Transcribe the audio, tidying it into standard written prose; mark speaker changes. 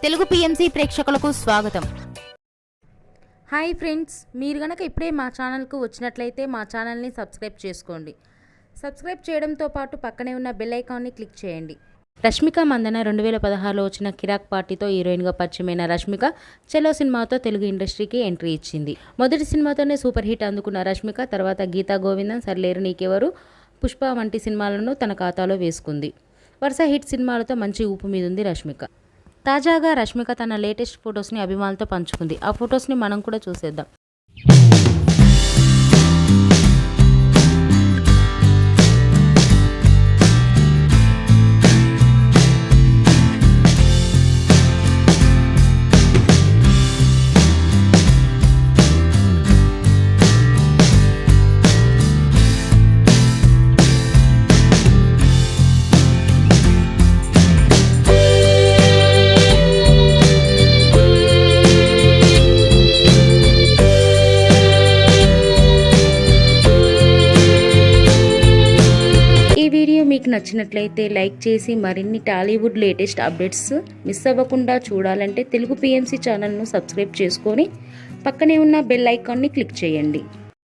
Speaker 1: Telugu PMC ప్రేక్షకులకు స్వాగతం.
Speaker 2: Hi friends, మీరు గనక ఇప్పుడే మా ఛానల్కు వచ్చినట్లయితే మా ఛానల్ని సబ్స్క్రైబ్ చేసుకోండి. సబ్స్క్రైబ్ చేయడంతో పాటు పక్కనే ఉన్న బెల్ ఐకాన్ని క్లిక్ చేయండి. రష్మిక మందన 2016లో వచ్చిన కిరాక్ పార్టీతో హీరోయిన్గా పరిచయమైన రష్మిక చెలో సినిమాతో తెలుగు ఇండస్ట్రీకి ఎంట్రీ ఇచ్చింది. మొదటి సినిమాతోనే సూపర్ హిట్ అందుకున్న రష్మిక తర్వాత గీతా గోవిందం, సర్లేరు నీకెవరు, పుష్ప వంటి సినిమాలను తన ఖాతాలో వేసుకుంది. వరుస హిట్ సినిమాలతో మంచి ఊపు మీదుంది రష్మిక. తాజాగా రష్మిక తన లేటెస్ట్ ఫొటోస్ని అభిమానులతో పంచుకుంది. ఆ ఫొటోస్ని మనం కూడా చూసేద్దాం. ఈ వీడియో మీకు నచ్చినట్లయితే లైక్ చేసి మరిన్ని టాలీవుడ్ లేటెస్ట్ అప్డేట్స్ మిస్ అవ్వకుండా చూడాలంటే తెలుగు పిఎంసి ఛానల్ను సబ్స్క్రైబ్ చేసుకొని పక్కనే ఉన్న బెల్ ఐకాన్ని క్లిక్ చేయండి.